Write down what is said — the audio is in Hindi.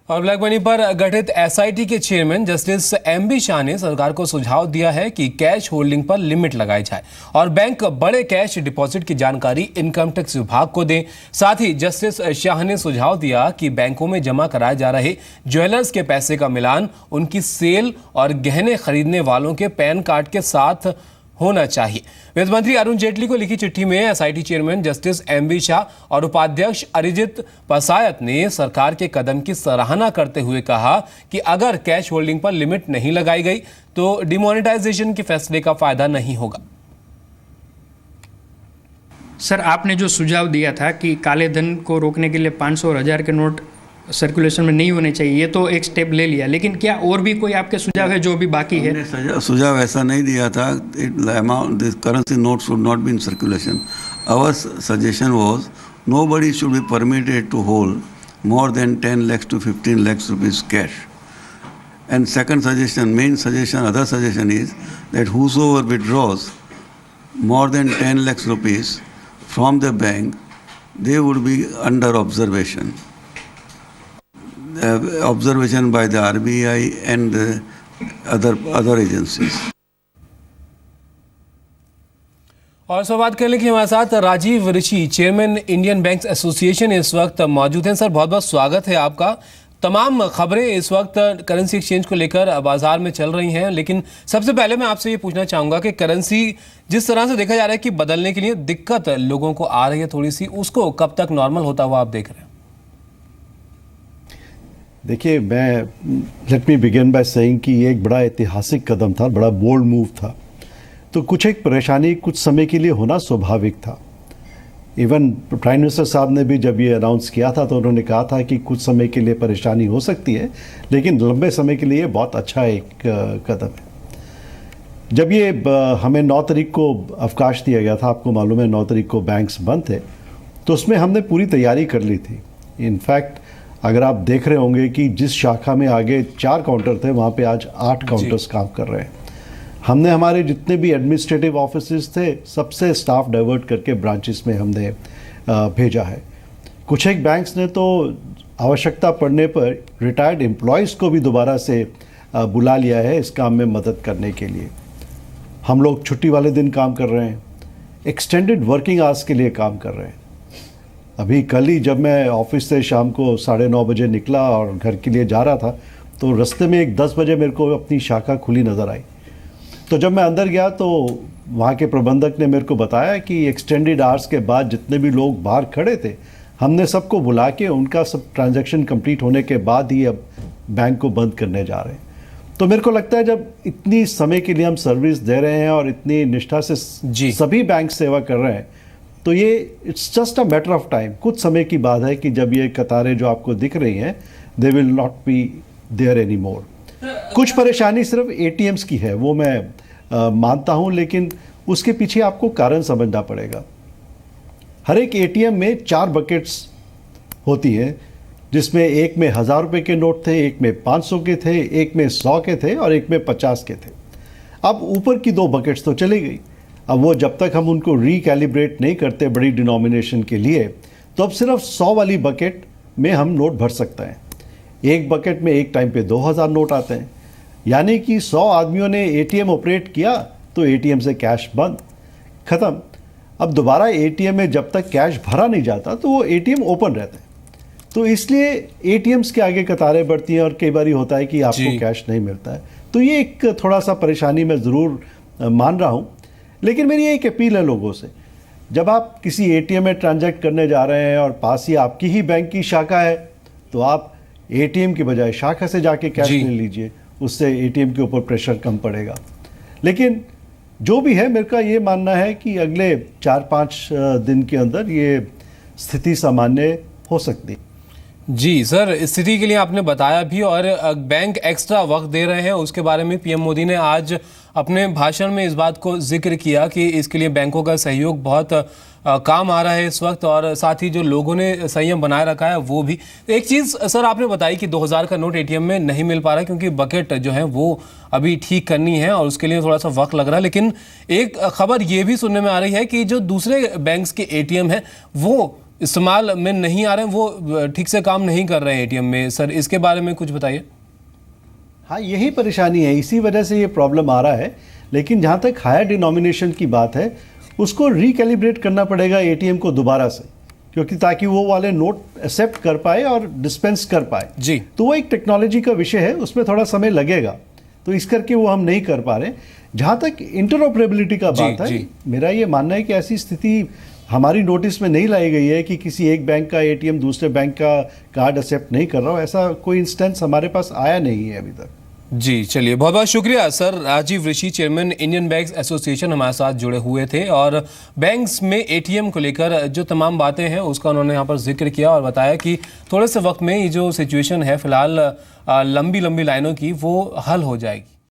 और ब्लैक मनी पर गठित एसआईटी के चेयरमैन जस्टिस एमबी शाह ने सरकार को सुझाव दिया है कि कैश होल्डिंग पर लिमिट लगाई जाए और बैंक बड़े कैश डिपॉजिट की जानकारी इनकम टैक्स विभाग को दें। साथ ही जस्टिस शाह ने सुझाव दिया कि बैंकों में जमा कराए जा रहे ज्वेलर्स के पैसे का मिलान उनकी सेल और गहने खरीदने वालों के पैन कार्ड के साथ होना चाहिए। वित्त मंत्री अरुण जेटली को लिखी चिट्ठी में SIT chairman justice MB Shah और उपाध्यक्ष अरिजित पसायत ने सरकार के कदम की सराहना करते हुए कहा कि अगर कैश होल्डिंग पर लिमिट नहीं लगाई गई तो डिमोनेटाइजेशन के फैसले का फायदा नहीं होगा। सर, आपने जो सुझाव दिया था कि काले धन को रोकने के लिए 500 और 1000 के नोट सर्कुलेशन में नहीं होने चाहिए, ये तो एक स्टेप ले लिया, लेकिन क्या और भी कोई आपके सुझाव है जो अभी बाकी है? सुझाव ऐसा नहीं दिया था this currency note should not be in circulation. Our suggestion was nobody should be permitted to hold more than 10 lakhs to 15 lakhs rupees cash. And second suggestion, other suggestion is that whosoever withdraws more than 10 lakhs rupees from the bank, they would be under observation. Observation by the RBI and other agencies. और संवाद करने के लिए हमारे साथ राजीव ऋषि, चेयरमैन इंडियन बैंक्स एसोसिएशन, इस वक्त मौजूद हैं। सर, बहुत बहुत स्वागत है आपका। तमाम खबरें इस वक्त करेंसी एक्सचेंज को लेकर बाजार में चल रही हैं, लेकिन सबसे पहले मैं आपसे ये पूछना चाहूँगा कि करेंसी जिस तरह से देखा जा रहा है कि बदलने के लिए दिक्कत लोगों को आ रही है थोड़ी सी, उसको कब तक नॉर्मल होता हुआ आप देख रहे हैं? देखिए, let me begin by saying कि ये एक बड़ा ऐतिहासिक कदम था, बड़ा बोल्ड मूव था। तो कुछ एक परेशानी कुछ समय के लिए होना स्वाभाविक था। इवन प्राइम मिनिस्टर साहब ने भी जब ये अनाउंस किया था तो उन्होंने कहा था कि कुछ समय के लिए परेशानी हो सकती है, लेकिन लंबे समय के लिए बहुत अच्छा एक कदम है। जब ये हमें 9 तारीख को अवकाश दिया गया था, आपको मालूम है 9 तारीख को बैंक्स बंद थे, तो उसमें हमने पूरी तैयारी कर ली थी। इनफैक्ट अगर आप देख रहे होंगे कि जिस शाखा में आगे 4 काउंटर थे, वहाँ पे आज 8 काउंटर्स काम कर रहे हैं। हमने हमारे जितने भी एडमिनिस्ट्रेटिव ऑफिसेज थे, सबसे स्टाफ डाइवर्ट करके ब्रांचेस में हमने भेजा है। कुछ एक बैंक्स ने तो आवश्यकता पड़ने पर रिटायर्ड एम्प्लॉयज़ को भी दोबारा से बुला लिया है इस काम में मदद करने के लिए। हम लोग छुट्टी वाले दिन काम कर रहे हैं, एक्सटेंडेड वर्किंग आवर्स के लिए काम कर रहे हैं। अभी कल ही जब मैं ऑफिस से शाम को 9:30 बजे निकला और घर के लिए जा रहा था, तो रास्ते में एक 10 बजे मेरे को अपनी शाखा खुली नज़र आई। तो जब मैं अंदर गया तो वहाँ के प्रबंधक ने मेरे को बताया कि एक्सटेंडेड आवर्स के बाद जितने भी लोग बाहर खड़े थे, हमने सबको बुला के उनका सब ट्रांजैक्शन कंप्लीट होने के बाद ही अब बैंक को बंद करने जा रहे हैं। तो मेरे को लगता है जब इतनी समय के लिए हम सर्विस दे रहे हैं और इतनी निष्ठा से सभी बैंक सेवा कर रहे हैं, तो ये it's just a matter of time, कुछ समय की बात है कि जब ये कतारें जो आपको दिख रही हैं, they will not be there any more. कुछ परेशानी सिर्फ एटीएम्स की है, वो मैं मानता हूँ, लेकिन उसके पीछे आपको कारण समझना पड़ेगा। हर एक एटीएम में 4 बकेट्स होती हैं, जिसमें एक में 1000 रुपये के नोट थे, एक में 500 के थे, एक में 100 के थे और एक में 50 के थे। अब ऊपर की 2 बकेट्स तो चली गई। अब वो जब तक हम उनको रिकैलिब्रेट नहीं करते बड़ी डिनोमिनेशन के लिए, तो अब सिर्फ 100 वाली बकेट में हम नोट भर सकते हैं। एक बकेट में एक टाइम पे 2000 नोट आते हैं, यानी कि 100 आदमियों ने एटीएम ऑपरेट किया तो एटीएम से कैश बंद, ख़त्म। अब दोबारा एटीएम में जब तक कैश भरा नहीं जाता तो वो एटीएम ओपन रहते हैं। तो इसलिए एटीएम्स के आगे कतारें बढ़ती हैं और कई बार होता है कि आपको कैश नहीं मिलता है। तो ये एक थोड़ा सा परेशानी मैं ज़रूर मान रहा हूँ, लेकिन मेरी एक अपील है लोगों से, जब आप किसी एटीएम में ट्रांजैक्ट करने जा रहे हैं और पास ही आपकी ही बैंक की शाखा है, तो आप एटीएम की बजाय शाखा से जाके कैश ले लीजिए, उससे एटीएम के ऊपर प्रेशर कम पड़ेगा। लेकिन जो भी है, मेरे का ये मानना है कि अगले 4-5 दिन के अंदर ये स्थिति सामान्य हो सकती है। जी सर, स्थिति के लिए आपने बताया भी, और बैंक एक्स्ट्रा वक्त दे रहे हैं, उसके बारे में पीएम मोदी ने आज अपने भाषण में इस बात को जिक्र किया कि इसके लिए बैंकों का सहयोग बहुत काम आ रहा है इस वक्त, और साथ ही जो लोगों ने संयम बनाए रखा है वो भी। एक चीज़ सर आपने बताई कि 2000 का नोट एटीएम में नहीं मिल पा रहा है क्योंकि बकेट जो है वो अभी ठीक करनी है और उसके लिए थोड़ा सा वक्त लग रहा है। लेकिन एक खबर ये भी सुनने में आ रही है कि जो दूसरे बैंक्स के एटीएम हैं वो इस्तेमाल में नहीं आ रहे हैं, वो ठीक से काम नहीं कर रहे हैं एटीएम में। सर इसके बारे में कुछ बताइए। हाँ, यही परेशानी है, इसी वजह से ये प्रॉब्लम आ रहा है। लेकिन जहाँ तक हायर डिनोमिनेशन की बात है, उसको रिकैलिब्रेट करना पड़ेगा एटीएम को दोबारा से, क्योंकि ताकि वो वाले नोट एक्सेप्ट कर पाए और डिस्पेंस कर पाए जी। तो वो एक टेक्नोलॉजी का विषय है, उसमें थोड़ा समय लगेगा, तो इस करके वो हम नहीं कर पा रहे। जहाँ तक इंटरऑपरेबिलिटी का बात है, मेरा ये मानना है कि ऐसी स्थिति हमारी नोटिस में नहीं लाई गई है कि किसी एक बैंक का एटीएम दूसरे बैंक का कार्ड एक्सेप्ट नहीं कर रहा हो। ऐसा कोई इंस्टेंस हमारे पास आया नहीं है अभी तक। जी चलिए, बहुत बहुत शुक्रिया सर। राजीव ऋषि, चेयरमैन इंडियन बैंक्स एसोसिएशन, हमारे साथ जुड़े हुए थे और बैंक्स में एटीएम को लेकर जो तमाम बातें हैं उसका उन्होंने यहाँ पर जिक्र किया और बताया कि थोड़े से वक्त में ये जो सिचुएशन है फिलहाल लंबी लंबी लाइनों की, वो हल हो जाएगी।